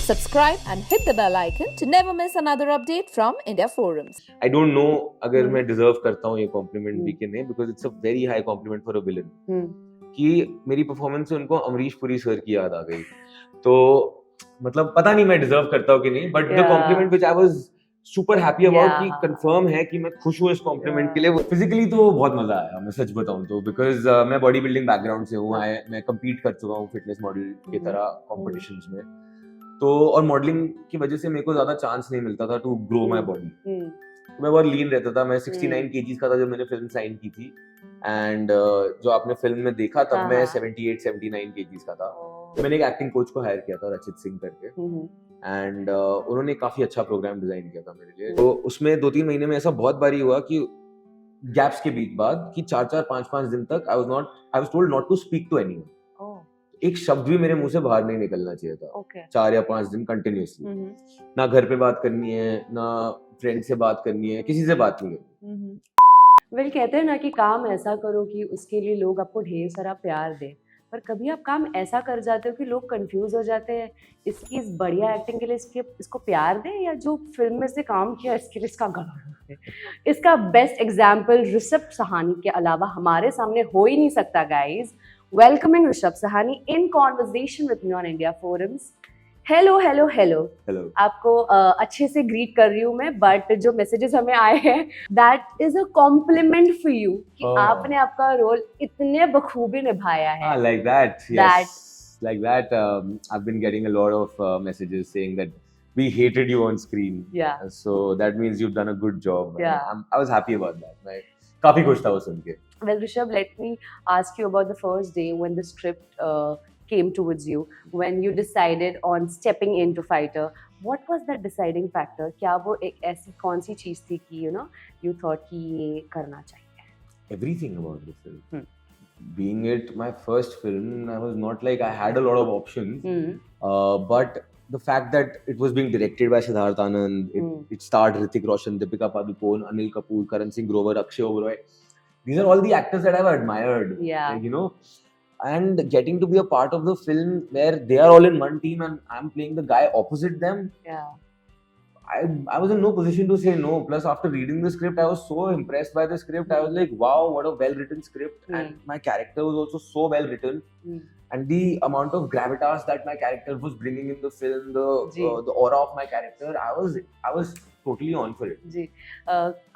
Subscribe and hit the bell icon to never miss another update from India Forums. I don't know अगर मैं deserve करता हूँ ये compliment भी कि नहीं, because it's a very high compliment for a villain. कि मेरी performance से उनको अमरीश पुरी सर की याद आ गई. तो मतलब पता नहीं मैं deserve करता हूँ कि नहीं, but the compliment which I was super happy about कि confirm है कि मैं खुश हूँ इस compliment के लिए. Physically तो बहुत मजा आया, मैं सच बताऊँ तो, because मैं body building background से हूँ, मैं compete कर चुका हूँ fitness model की तरह competitions में. तो और मॉडलिंग की वजह से मेरे को ज्यादा चांस नहीं मिलता था टू ग्रो माय बॉडी. मैं बहुत लीन रहता था. मैं 69 केजीज का था जब मैंने फिल्म साइन की थी, एंड जो आपने फिल्म में देखा तब मैं 78 79 केजीज का था. मैंने एक एक्टिंग कोच को हायर किया था, रचित सिंह करके, एंड उन्होंने काफी अच्छा प्रोग्राम डिजाइन किया था मेरे लिए. तो उसमें 2-3 महीने में ऐसा बहुत बारी हुआ कि गैप्स के बीच बाद कि 4-4 5-5 दिन तक I was told not to speak to anyone. एक शब्द भी मेरे मुंह से बाहर नहीं निकलना चाहिए था. 4 या 5 दिन कंटिन्यूअसली. ना घर पे बात करनी है, ना फ्रेंड से बात करनी है, किसी से बात नहीं करनी. वेल कहते हैं ना कि काम ऐसा करो कि उसके लिए लोग आपको ढेर सारा प्यार दे, पर कभी आप काम ऐसा कर जाते हो कि लोग कंफ्यूज हो जाते हैं इसकी इस बढ़िया एक्टिंग के लिए इसको प्यार दे, या जो फिल्म में से काम किया इसके लिए इसका गला दे. इसका बेस्ट एग्जाम्पल ऋषभ सहानी के अलावा हमारे सामने हो ही नहीं सकता. Guys, welcoming Rishabh Sahani in conversation with me on India Forums. Hello. आपको अच्छे से ग्रीट कर रही हूँ मैं, बट जो मैसेजेस हमें आए हैं that is a compliment for you कि आपने आपका रोल इतने बखूबी निभाया है. Like that, yes. Like that, I've been getting a lot of messages saying that we hated you on screen. Yeah. So that means you've done a good job. Yeah. I was happy about that. मैं काफी खुश था वो सुन के. Well, Rishabh, let me ask you about the first day when the script came towards you, when you decided on stepping into Fighter. What was that deciding factor? क्या वो एक ऐसी कौन सी चीज थी कि you thought कि ये करना चाहिए? Everything about the film. Being it my first film, I was not like I had a lot of options. But the fact that it was being directed by Siddharth Anand, it starred Hrithik Roshan, Deepika Padukone, Anil Kapoor, Karan Singh Grover, Akshay Oberoi. These are all the actors that I've admired. Yeah. Like, and getting to be a part of the film where they are all in one team and I'm playing the guy opposite them. Yeah. I was in no position to say no. Plus, after reading the script, I was so impressed by the script. I was like, wow, what a well-written script. And my character was also so well-written. And the amount of gravitas that my character was bringing in the film, the aura of my character, I was totally on for it. जी.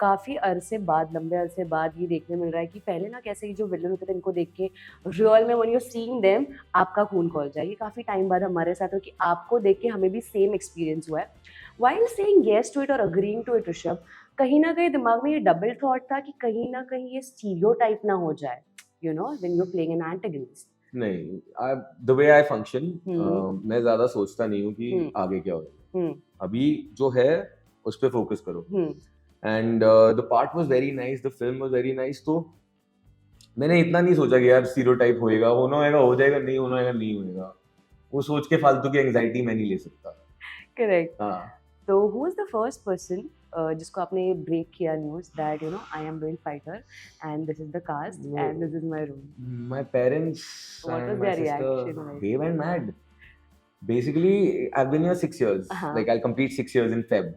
काफ़ी अरसे बाद, लंबे अरसे बाद ये देखने मिल रहा है कि पहले ना कैसे ये जो विलन होते थे इनको देख के रियल में when you're seeing them आपका खून खौल जाए. ये काफ़ी टाइम बाद हमारे साथ हो कि आपको देख के हमें भी सेम एक्सपीरियंस हुआ है. While saying yes to it or agreeing to it, Rishabh, कहीं ना कहीं दिमाग में ये डबल थॉट था कि कहीं ना कहीं ये स्टीरियोटाइप ना हो जाए, when you're playing an antagonist. नहीं, the way I function, मैं ज़्यादा सोचता नहीं हूँ कि आगे क्या होगा. अभी जो है उस पे फोकस करो. And the part was very nice, the film was very nice. तो मैंने इतना नहीं सोचा कि यार स्टीरियोटाइप होएगा, होना होएगा हो जाएगा, नहीं होना होएगा नहीं होएगा. वो सोच के फालतू की एंजाइटी मैं नहीं ले सकता. करेक्ट. हाँ. तो who is the first person जिसको आपने ब्रेक किया news that I am doing fighter and this is the cast and this is my role? My parents and my sister, they went mad. Basically, I've been here 6 years. Like, I'll complete 6 years in Feb.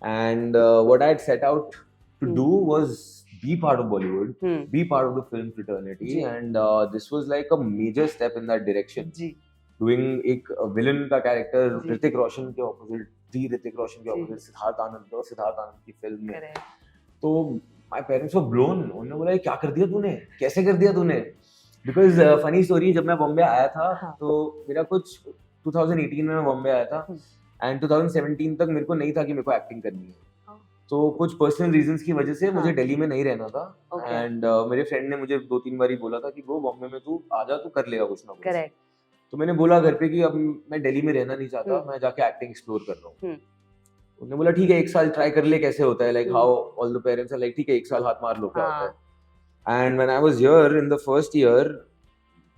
And what I had set out to do was be part of Bollywood, be part of the film fraternity, and this was like a major step in that direction. Doing एक villain का character, Hrithik Roshan के opposite, Hrithik Roshan के opposite Siddharth Anand की film में. तो my parents were blown. उन्होंने बोला क्या कर दिया तूने, कैसे कर दिया तूने? Because funny story, जब मैं बॉम्बे आया था तो मेरा कुछ 2018 में मैं बॉम्बे आया था, एंड 2017 तक मेरे को नहीं था कि मेरे को एक्टिंग करनी है. तो कुछ पर्सनल रीजंस की वजह से मुझे दिल्ली में नहीं रहना था. एंड मेरे फ्रेंड ने मुझे 2-3 बार ही बोला था कि ब्रो बॉम्बे में तू आजा, तू कर लेगा कुछ ना कुछ. तो मैंने बोला घर पे कि अब मैं दिल्ली में रहना नहीं चाहता, मैं जाके एक्टिंग एक्सप्लोर कर रहा हूँ. उन्होंने बोला ठीक है 1 साल ट्राई कर ले कैसे होता है. Like how all the parents are like ठीक है 1 साल हाथ मार लो क्या होता है. And when I was here in the first year,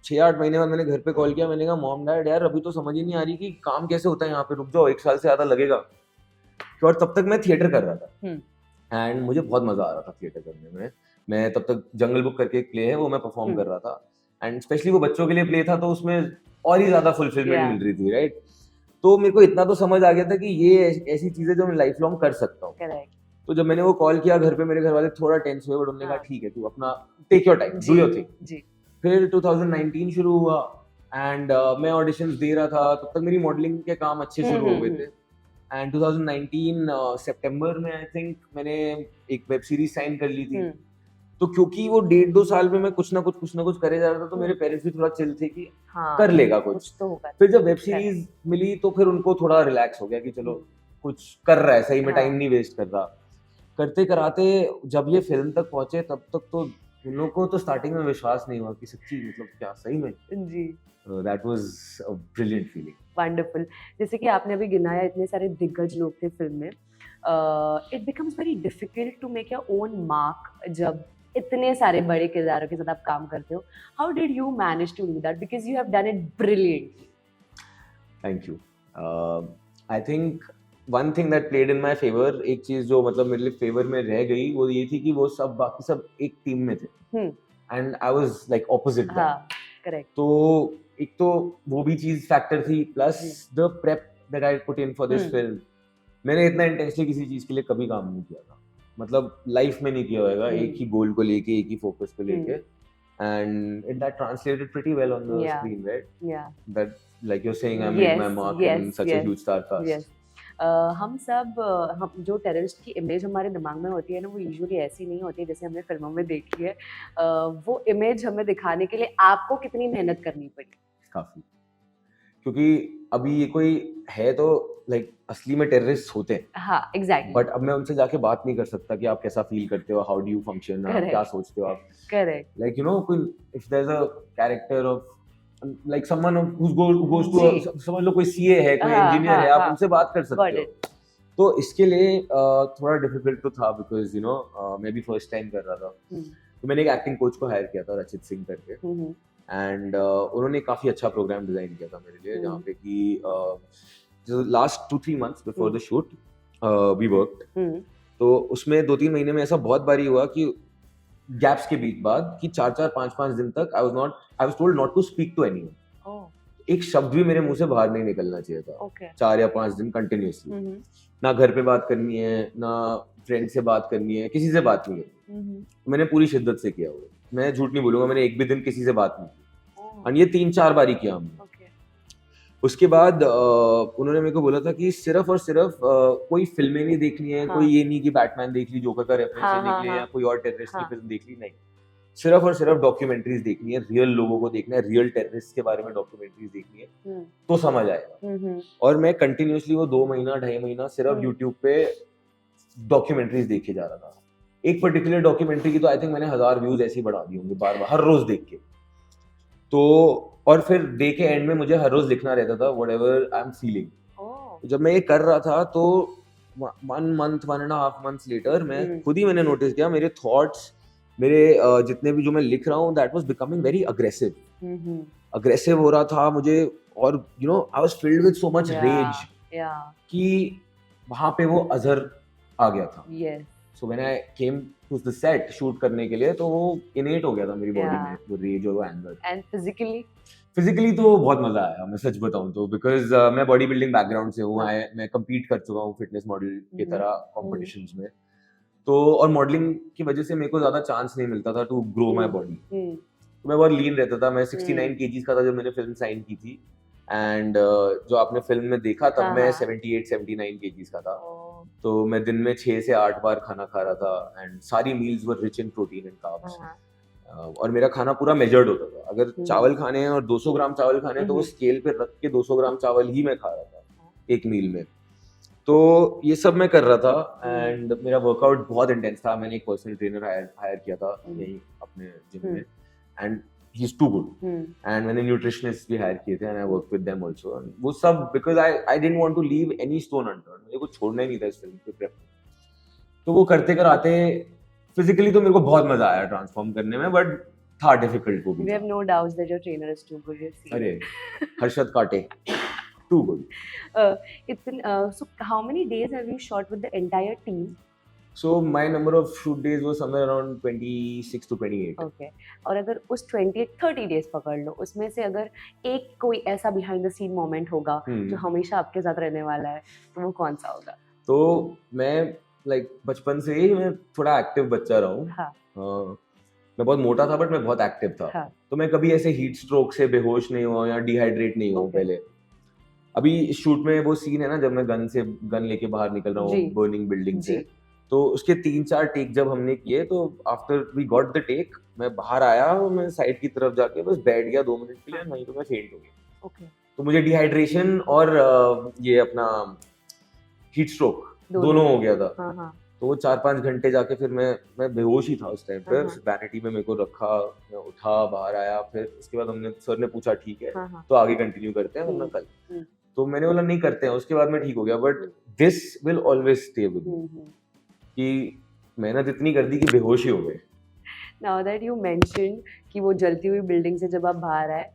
6-8 महीने बाद मैंने घर पे कॉल किया. मैंने कहा मॉम डैड यार अभी तो समझ ही नहीं आ रही कि काम कैसे होता है यहाँ पे, रुक जाओ 1 साल से ज़्यादा लगेगा. और तब तक मैं थिएटर कर रहा था एंड मुझे बहुत मजा आ रहा था थिएटर करने में. मैं तब तक जंगल बुक करके एक प्ले है वो मैं परफॉर्म कर रहा था, एंड स्पेशली वो बच्चों के लिए प्ले था तो उसमें और ही ज्यादा फुलफिलमेंट मिल रही थी, राइट. तो मेरे को इतना तो समझ आ गया था कि ये ऐसी चीजें जो मैं लाइफ लॉन्ग कर सकता हूँ। करेक्ट। तो जब मैंने वो कॉल किया घर पे, मेरे घर वाले थोड़ा टेंस हुए, बट उन्होंने कहा ठीक है, तू अपना take your time, do your thing. जी। फिर 2019 शुरू हुआ एंड मैं ऑडिशंस दे रहा था, तब तक मेरी मॉडलिंग के काम अच्छे शुरू हो गए थे। एंड 2019 सितंबर में आई थिंक मैंने एक वेब सीरीज साइन कर ली थी। तो क्योंकि वो 1.5-2 साल में मैं कुछ ना कुछ करे जा रहा था, तो मेरे पेरेंट्स भी थोड़ा चिल थे कि कर लेगा कुछ तो होगा। फिर जब वेब सीरीज मिली तो फिर उनको थोड़ा रिलैक्स हो गया कि चलो कुछ कर रहा है, सही में टाइम नहीं वेस्ट कर रहा। करते कराते जब ये फिल्म तक पहुंचे, तब तक तो उन लोगों को तो स्टार्टिंग में विश्वास नहीं हुआ कि सच्ची मतलब क्या सही में जी। That was a brilliant feeling. Wonderful. जैसे कि आपने अभी गिनाया इतने सारे दिग्गज लोग थे फिल्म में, it becomes very difficult to make your own mark जब इतने सारे बड़े किरदारों के साथ आप काम करते हो। How did you manage to do that, because you have done it brilliantly? Thank you. I think one thing that played in my favour, एक चीज जो मतलब मेरे लिए फेवर में रह गई, वो ये थी कि वो सब बाकी सब एक टीम में थे and I was like opposite. Correct. तो एक तो वो भी चीज फैक्टर थी, plus the prep that I put in for this film. मैंने इतना इंटेंसली किसी चीज के लिए कभी काम नहीं किया था, मतलब लाइफ में नहीं किया होगा, एक ही गोल को लेके, एक ही फोकस को लेके, and it that translated pretty well on the screen, right? That like you are saying I made my mark in such a huge star cast. हम जो टेररिस्ट की इमेज हमारे दिमाग में होती है ना, वो यूजुअली ऐसी नहीं होती है जैसे हमने फिल्मों में देखी है। वो इमेज हमें दिखाने के लिए आपको कितनी मेहनत करनी पड़ी? काफी, क्योंकि अभी ये कोई है तो लाइक असली में टेररिस्ट होते हैं। हाँ, एग्जैक्टली। बट अब मैं उनसे जाके बात नहीं कर सकता कि आप कैसा फील करते हो, हाउ डू यू फंक्शन, क्या सोचते हो आप। Correct. Like you know, if there is a character of like someone who goes to, समझ लो कोई सीए है, कोई इंजीनियर है, आप उनसे बात कर सकते हो। तो इसके लिए थोड़ा डिफिकल्ट तो था, बिकॉज यू नो मैं भी फर्स्ट टाइम कर रहा था। तो मैंने एक एक्टिंग कोच को हायर किया था, रचित सिंह करके, एंड उन्होंने काफी अच्छा प्रोग्राम डिजाइन किया था मेरे लिए, जहाँ पे कि जो last 2-3 months before the shoot we worked. तो उसमें 2-3 महीने में ऐसा बहुत बारी हुआ कि गैप्स के बीच बाद कि 4-4 5-5 दिन तक I was told not to speak to anyone. एक शब्द भी मेरे मुंह से बाहर नहीं निकलना चाहिए था। 4 या 5 दिन कंटिन्यूअसली, ना घर पे बात करनी है, ना फ्रेंड से बात करनी है, किसी से बात नहीं करनी। मैंने पूरी शिद्दत से किया हुआ, मैं झूठ नहीं बोलूंगा, मैंने एक भी दिन किसी से बात नहीं की, और ये 3-4 बारी किया हमने। उसके बाद उन्होंने मेरे को बोला था कि सिर्फ और सिर्फ कोई फिल्में नहीं देखनी है, कोई ये नहीं कि बैटमैन देख ली, जोकर का रेफरेंस लेने के लिए, या कोई और टेररिस्ट की फिल्म देख ली, नहीं, सिर्फ और सिर्फ डॉक्यूमेंट्रीज देखनी है, रियल लोगों को देखना है, रियल टेररिस्ट के बारे में डॉक्यूमेंट्रीज देखनी है, तो समझ आएगा। और मैं कंटिन्यूअसली वो 2 महीना 2.5 महीना सिर्फ यूट्यूब पे डॉक्यूमेंट्रीज देखे जा रहा था। एक पर्टिकुलर डॉक्यूमेंट्री की तो आई थिंक मैंने 1000 व्यूज ऐसे ही बढ़ा दिए होंगे, बार बार हर रोज देख के। तो और फिर डे के एंड में मुझे हर रोज लिखना रहता था व्हाटएवर आई एम फीलिंग। जब मैं ये कर रहा था तो 1 month 1.5 months लेटर मैं खुद ही मैंने नोटिस किया मेरे थॉट्स, मेरे जितने भी जो मैं लिख रहा हूँ, that was becoming very aggressive हो रहा था मुझे, और you know I was filled with so much rage कि वहां पे वो अजहर आ गया था। So when I came to the set shoot करने के लिए, तो वो इनेट हो गया था मेरी बॉडी में, वो रेज और वो एंगर। एंड फिजिकली तो बहुत मजा आया, मैं सच बताऊं तो, बिकॉज मैं बॉडी बिल्डिंग बैकग्राउंड से हूँ, मैं कम्पीट कर चुका हूँ फिटनेस मॉडल की तरह कॉम्पिटिशन्स में। तो और मॉडलिंग की वजह से मेरे को ज्यादा चांस नहीं मिलता था टू ग्रो माई बॉडी। तो मैं बहुत लीन रहता था, मैं 69 kgs का था जब मैंने फिल्म साइन की थी, एंड जो आपने फिल्म में देखा तब मैं 78-79 kgs का था। तो मैं दिन में 6 से 8 बार खाना खा रहा था, एंड सारी meals were rich in protein and carbs. और मेरा खाना पूरा मेजर्ड होता था, अगर चावल खाने हैं और 200 ग्राम चावल खाने हैं तो वो स्केल पे रख के 200 ग्राम चावल ही मैं खा रहा था एक मील में। तो ये सब मैं कर रहा था, एंड मेरा वर्कआउट बहुत इंटेंस था। मैंने एक पर्सनल ट्रेनर हायर किया था यहीं अपने जिम में, and he is too good, and मैंने न्यूट्रिशनिस्ट भी हायर किए थे, and I work with them also. वो सब because I didn't want to leave any stone unturned, मुझे कुछ छोड़ना ही नहीं था इस फिल्म के प्रेप। तो वो करते कराते फिजिकली तो मेरे को बहुत मजा आया ट्रांसफॉर्म करने में, बट था डिफिकल्ट वो भी। We have no doubts that your trainer is too good. अरे हर्षद काटे, too good. So how many days have you shot with the entire team? So my number of shoot days was somewhere around 26 to 28. Okay. और अगर उस 30 days पकड़ लो, उसमें से अगर एक कोई ऐसा बिहाइंड द सीन मोमेंट होगा जो हमेशा आपके साथ रहने वाला है, तो वो कौन सा होगा? तो मैं बचपन से ही मैं थोड़ा एक्टिव बच्चा रहा हूँ. हाँ. मैं बहुत मोटा था बट मैं बहुत एक्टिव था. हाँ. तो मैं कभी ऐसे हीट स्ट्रोक से बेहोश नहीं हुआ या डिहाइड्रेट नहीं हुआ. पहले अभी शूट में वो सीन है ना जब मैं गन लेके बाहर निकल रहा हूँ बर्निंग बिल्डिंग से, तो उसके 3-4 टेक जब हमने किए तो after we got the take मैं बाहर आया और मैं साइड की तरफ जाके बस बैठ गया 2 मिनट के लिए, वहीं तो मैं फेंट हो गया. Okay. तो मुझे डिहाइड्रेशन और ये अपना हीट स्ट्रोक दोनों हो गया था. हाँ. तो वो 4-5 घंटे जाके फिर मैं बेहोश ही था उस टाइम पे. वैनिटी में मेरे को रखा, मैं उठा, बाहर आया, फिर उसके बाद सर ने पूछा ठीक है तो आगे कंटिन्यू करते हैं वरना कल. तो मैंने बोला नहीं करते हैं. उसके बाद मैं ठीक हो गया. But this will always stay with me कि मेहनत इतनी कर दी कि बेहोश ही हो गए. नाउ दैट यू मेंशन कि वो जलती हुई बिल्डिंग से जब आप बाहर आए,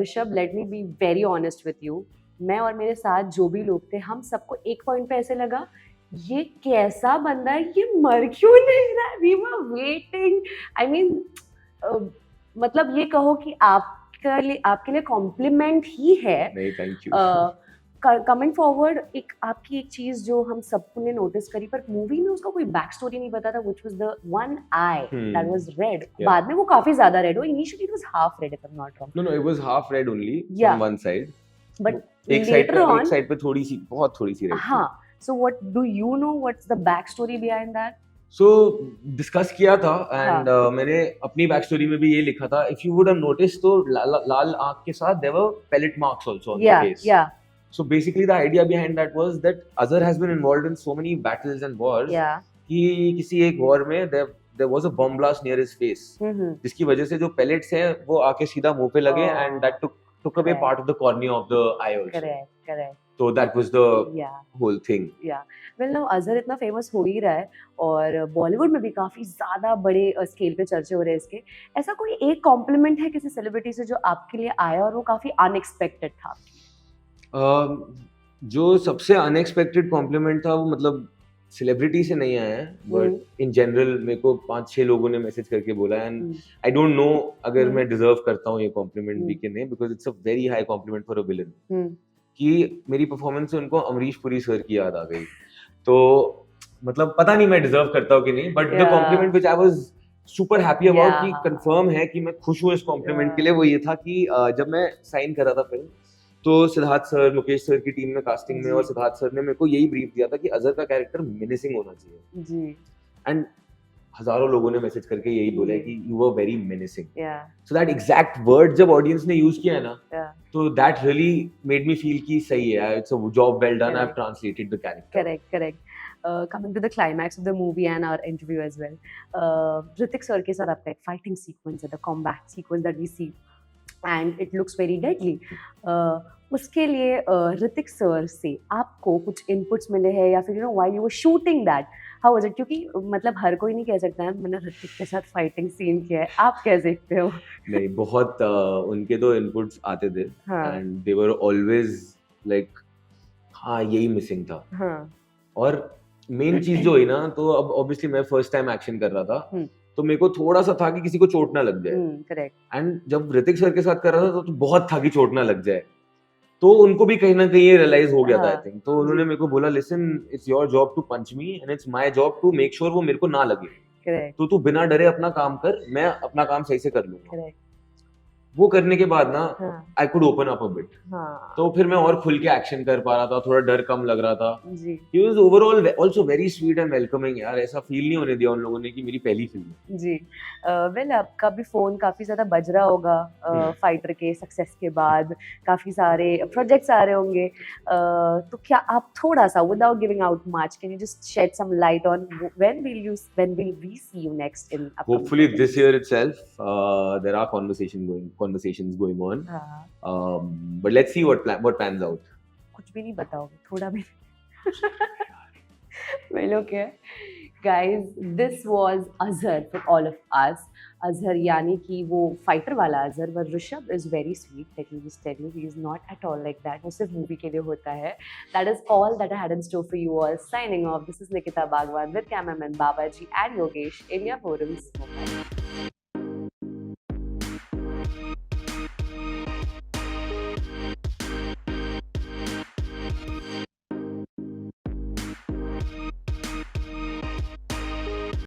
Rishabh, let me be very honest with you, मैं और मेरे साथ जो भी लोग थे हम सबको एक पॉइंट पे ऐसे लगा ये कैसा बंदा है, ये मर क्यों नहीं रहा है. We were waiting. I mean मतलब ये कहो कि आपके लिए कॉम्प्लीमेंट ही है. नहीं, थैंक यू. कमिंग फॉरवर्ड, आपकी एक चीज जो हम सबने नोटिस करी, पर मूवी में उसका कोई बैक स्टोरी नहीं पता था, which was the one I that was red. बाद में वो काफी ज्यादा रेड हुआ. Initially it was half red if I am not wrong. No it was half red only from one side, but एक साइड पे थोड़ी सी रेड. हां. So what do you know, what's the back story behind that? So discuss किया था and मैंने अपनी back story में भी ये लिखा था. If you would have notice तो लाल आंख के साथ there were pellet marks also on the face. So basically the idea behind that was that Azhar has been involved in so many battles and wars कि किसी एक war में there was a bomb blast near his face, जिसकी वजह से जो pellets हैं वो आके सीधा मुंह पे लगे and that took away part of the cornea of the eye also. Correct. So that was the whole thing. Well now Azhar इतना फेमस हो ही रहा है और बॉलीवुड में भी काफी ज्यादा बड़े स्केल पे चर्चे हो रहे हैं इसके. ऐसा कोई एक कॉम्प्लीमेंट है किसी सेलिब्रिटी से जो आपके लिए आया और वो काफी अनएक्सपेक्टेड था? जो सबसे अनएक्सपेक्टेड कॉम्प्लीमेंट था वो मतलब सेलिब्रिटी से नहीं आया है बट इन जनरल मेरे को 5-6 लोगों ने मैसेज करके बोला एंड आई डोंट नो अगर मैं डिजर्व करता हूँ ये कॉम्प्लीमेंट भी कि नहीं, because it's a very high complement for a villain. कि मेरी परफॉर्मेंस से उनको अमरीश पुरी सर की याद आ गई. तो मतलब पता नहीं मैं डिजर्व करता हूँ कि नहीं, but the compliment which I was super happy about कि कंफर्म है कि मैं खुश हूँ इस कॉम्प्लीमेंट के लिए, वो ये था कि जब मैं साइन कर रहा था फिल्म तो सिद्धार्थ सर, मुकेश सर की टीम में कास्टिंग में और सिद्धार्थ सर ने मेरे को यही ब्रीफ दिया था कि अजहर का कैरेक्टर मेनेसिंग होना चाहिए जी. एंड हजारों लोगों ने मैसेज करके यही बोला है कि you were very menacing. So that exact word जब ऑडियंस ने यूज किया है ना, तो that really made me feel कि सही है, it's a job well done, I have translated the character. Correct. Coming to the climax of the movie and our interview as well, Hrithik sir के साथ आपका एक fighting sequence है, the combat sequence that we see and it looks very deadly. उसके लिए Hrithik sir से आपको कुछ इनपुट्स मिले हैं या फिर you know while you were shooting that how was it? क्योंकि मतलब हर कोई नहीं कह सकता है मैंने ऋतिक के साथ फाइटिंग सीन किया है, आप कह सकते हो? नहीं, बहुत उनके तो इनपुट्स आते थे and they were always like हाँ यही मिसिंग था. और मेन चीज जो हुई ना, तो अब ऑब्वियसली मैं फर्स्ट टाइम एक्शन कर रहा था तो मेरे को थोड़ा सा था कि किसी को चोट ना लग जाए. करेक्ट. एंड जब ऋतिक सर के साथ कर रहा था तो बहुत था कि चोट ना लग जाए, तो उनको भी कहीं ना कहीं ये रियलाइज हो गया था आई थिंक. तो उन्होंने मेरे को बोला listen, it's your job to punch me and it's my job to make sure वो मेरे को ना लगे. करेक्ट. तो तू बिना डरे अपना काम कर, मैं अपना काम सही से कर लूंगा. करेक्ट. वो करने के बाद ना I could open up a bit. तो फिर मैं और खुल के एक्शन कर पा रहा था, थोड़ा डर कम लग रहा था. He was overall also very sweet and welcoming. यार ऐसा फील नहीं होने दिया उन लोगों ने कि मेरी पहली फिल्म है. जी. वेल आपका भी फोन काफी ज्यादा बज रहा होगा फाइटर के सक्सेस के बाद, काफी सारे प्रोजेक्ट्स आ रहे होंगे, तो क्या आप थोड़ा सा without giving out much can you just shed some light on when will we see you next in hopefully this year itself. There are conversations going on, but let's see what pans out. कुछ भी नहीं बताओगे? थोड़ा भी? Well, okay. Guys, this was Azhar for all of us. Azhar यानी कि वो fighter वाला Azhar, but Rishabh is very sweet. Let me just tell you, he is not at all like that. वो सिर्फ मूवी के लिए होता है. That is all that I had in store for you all. Signing off. This is Nikita Bagwan with cameraman Babaji and Yogesh in your forums. Bye.